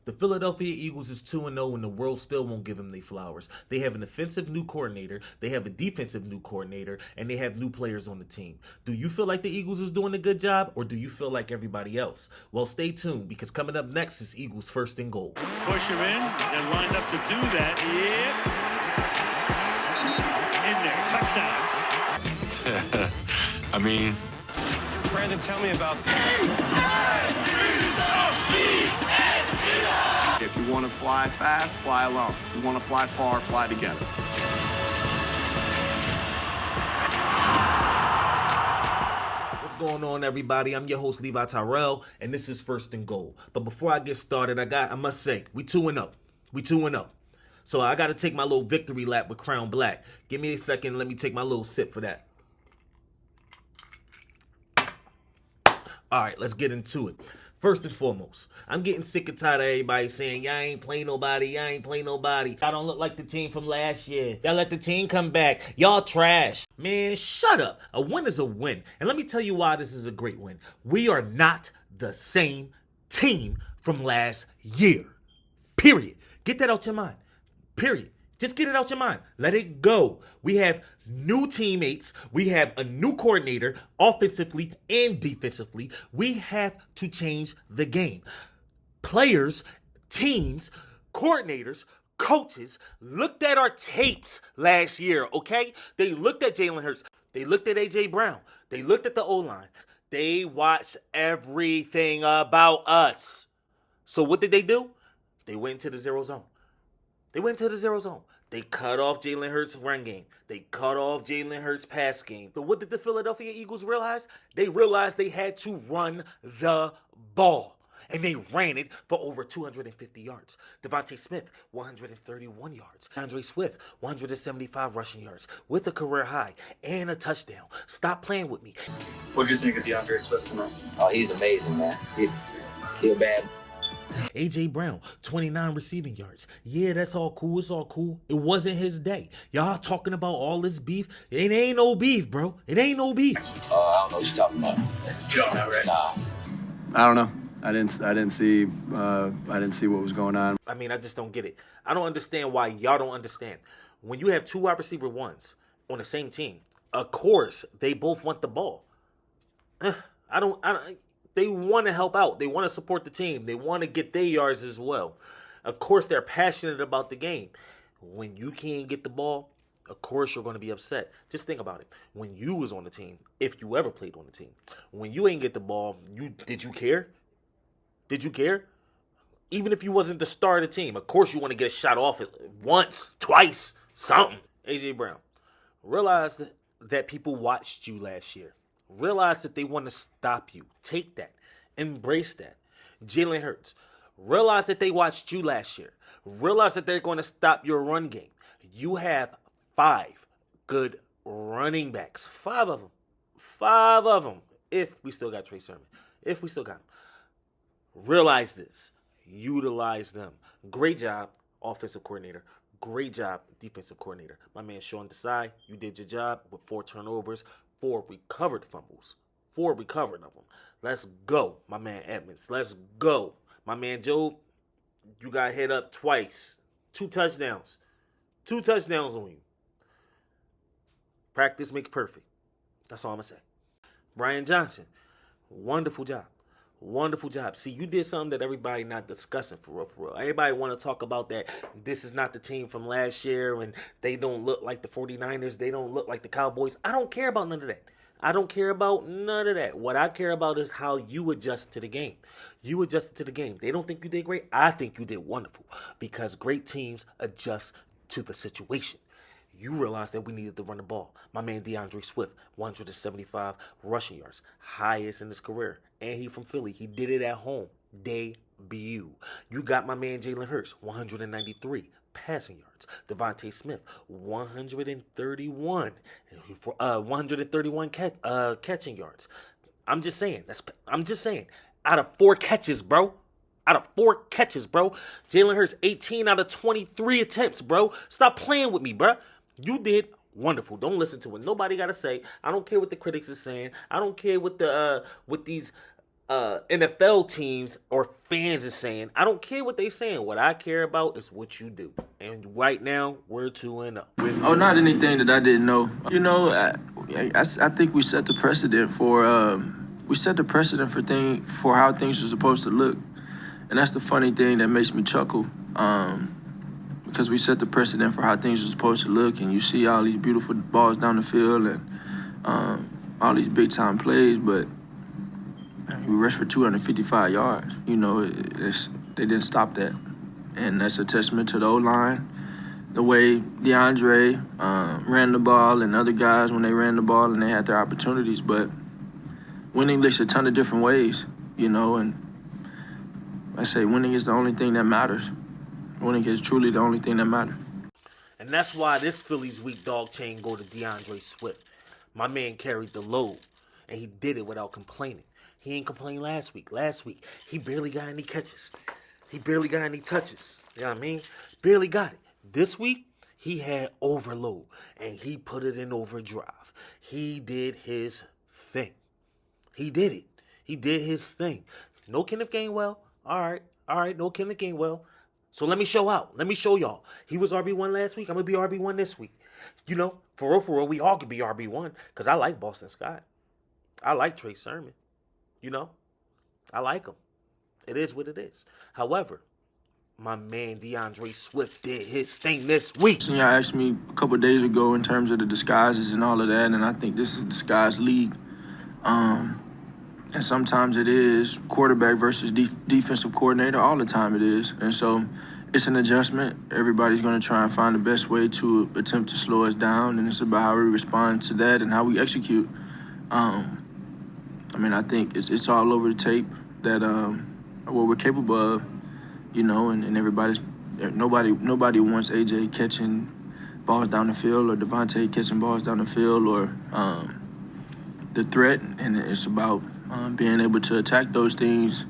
The Philadelphia Eagles is 2-0 and the world still won't give them their flowers. They have an offensive new coordinator, they have a defensive new coordinator, and they have new players on the team. Do you feel like the Eagles is doing a good job, or do you feel like everybody else? Well, stay tuned, because coming up next is Eagles First and Goal. Push him in, and lined up to do that. Yep. In there, touchdown. I mean, Brandon, tell me about If you want to fly fast, fly alone. If you want to fly far, fly together. What's going on, everybody? I'm your host, Levi Tyrell, and this is First and Goal. But before I get started, I must say, we 2-0. We 2-0. So I got to take my little victory lap with Crown Black. Give me a second. Let me take my little sip for that. All right, let's get into it. First and foremost, I'm getting sick and tired of everybody saying, y'all ain't play nobody, y'all ain't play nobody. Y'all don't look like the team from last year. Y'all let the team come back. Y'all trash. Man, shut up. A win is a win. And let me tell you why this is a great win. We are not the same team from last year. Period. Get that out your mind. Period. Just get it out your mind. Let it go. We have new teammates. We have a new coordinator, offensively and defensively. We have to change the game. Players, teams, coordinators, coaches looked at our tapes last year, okay? They looked at Jalen Hurts. They looked at A.J. Brown. They looked at the O-line. They watched everything about us. So what did they do? They went into the zero zone. They went to the zero zone. They cut off Jalen Hurts' run game. They cut off Jalen Hurts' pass game. So what did the Philadelphia Eagles realize? They realized they had to run the ball. And they ran it for over 250 yards. Devontae Smith, 131 yards. Andre Swift, 175 rushing yards with a career high and a touchdown. Stop playing with me. What'd you think of DeAndre Swift tonight? Oh, he's amazing, man. He's bad. A.J. Brown, 29 receiving yards. Yeah, that's all cool. It's all cool. It wasn't his day. Y'all talking about all this beef. It ain't no beef, bro. It ain't no beef. I don't know what you're talking about. You don't know, right? Nah. I don't know. I didn't see what was going on. I mean, I just don't get it. I don't understand why y'all don't understand. When you have two wide receiver ones on the same team, of course, they both want the ball. They want to help out. They want to support the team. They want to get their yards as well. Of course, they're passionate about the game. When you can't get the ball, of course you're going to be upset. Just think about it. When you was on the team, if you ever played on the team, when you ain't get the ball, did you care? Did you care? Even if you wasn't the star of the team, of course you want to get a shot off it once, twice, something. A.J. Brown, realize that people watched you last year. Realize that they want to stop you. Take that. Embrace that. Jalen Hurts, realize that they watched you last year. Realize that they're going to stop your run game. You have 5 good running backs. 5 of them. 5 of them. If we still got Trey Sermon. If we still got him. Realize this. Utilize them. Great job, offensive coordinator. Great job, defensive coordinator. My man Sean Desai, you did your job with 4 turnovers. 4 recovered fumbles. 4 recovered of them. Let's go, my man Edmonds. Let's go. My man Joe, you got hit up twice. 2 touchdowns. 2 touchdowns on you. Practice makes perfect. That's all I'm going to say. Brian Johnson, wonderful job. Wonderful job. See, you did something that everybody not discussing for real. Everybody want to talk about that this is not the team from last year and they don't look like the 49ers. They don't look like the Cowboys. I don't care about none of that. I don't care about none of that. What I care about is how you adjust to the game. You adjusted to the game. They don't think you did great. I think you did wonderful because great teams adjust to the situation. You realized that we needed to run the ball. My man DeAndre Swift, 175 rushing yards, highest in his career. And he from Philly. He did it at home. Debut. You got my man Jalen Hurts, 193 passing yards. Devontae Smith, 131 catching yards. I'm just saying. Out of 4 catches, bro. Jalen Hurts, 18 out of 23 attempts, bro. Stop playing with me, bro. You did wonderful. Don't listen to what nobody got to say. I don't care what the critics are saying. I don't care what these NFL teams or fans is saying. I don't care what they saying. What I care about is what you do. And right now, we're 2-0. Oh, not anything that I didn't know. You know, I think we set the precedent for for how things are supposed to look, and that's the funny thing that makes me chuckle. Because we set the precedent for how things are supposed to look, and you see all these beautiful balls down the field and all these big time plays, but we rushed for 255 yards. You know, they didn't stop that. And that's a testament to the O-line, the way DeAndre ran the ball and other guys when they ran the ball and they had their opportunities. But winning looks a ton of different ways, you know, and I say winning is the only thing that matters. Winning is truly the only thing that matters. And that's why this Phillies week dog chain go to DeAndre Swift. My man carried the load, and he did it without complaining. He ain't complained last week. Last week, he barely got any catches. He barely got any touches. You know what I mean? Barely got it. This week, he had overload, and he put it in overdrive. He did his thing. He did it. He did his thing. No Kenneth Gainwell. All right. No Kenneth Gainwell. So let me show out. Let me show y'all. He was RB1 last week. I'm going to be RB1 this week. You know, for real, we all could be RB1 because I like Boston Scott. I like Trey Sermon. You know, I like him. It is what it is. However, my man DeAndre Swift did his thing this week. Y'all asked me a couple of days ago in terms of the disguises and all of that, and I think this is a disguised league. And sometimes it is quarterback versus defensive coordinator. All the time it is. And so it's an adjustment. Everybody's going to try and find the best way to attempt to slow us down, and it's about how we respond to that and how we execute. I mean, I think it's all over the tape that what we're capable of, you know, and nobody wants AJ catching balls down the field or Devontae catching balls down the field or the threat, and it's about being able to attack those things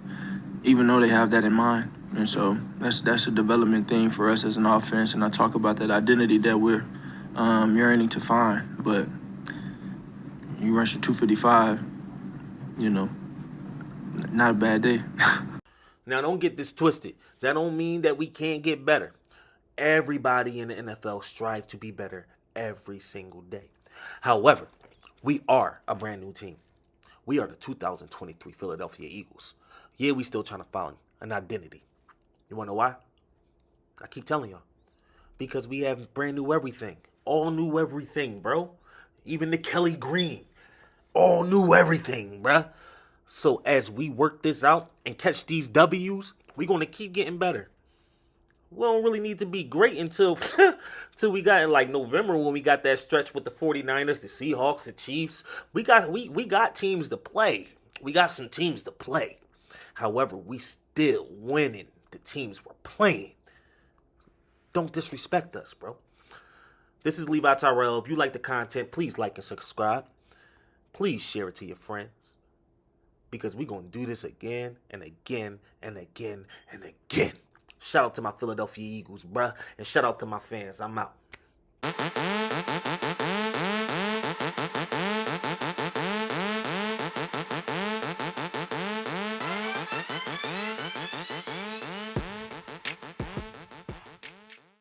even though they have that in mind. And so that's a development thing for us as an offense, and I talk about that identity that we're yearning to find. But you rush for 255, you know, not a bad day. Now, don't get this twisted. That don't mean that we can't get better. Everybody in the NFL strive to be better every single day. However, we are a brand new team. We are the 2023 Philadelphia Eagles. Yeah, we still trying to find an identity. You want to know why? I keep telling y'all. Because we have brand new everything. All new everything, bro. Even the Kelly Green. All new everything, bruh. So as we work this out and catch these W's, we're going to keep getting better. We don't really need to be great until we got in like November when we got that stretch with the 49ers, the Seahawks, the Chiefs. We got teams to play. We got some teams to play. However, we still winning the teams we're playing. Don't disrespect us, bro. This is Levi Tyrell. If you like the content, please like and subscribe. Please share it to your friends. Because we're going to do this again and again and again and again. Shout out to my Philadelphia Eagles, bruh. And shout out to my fans. I'm out.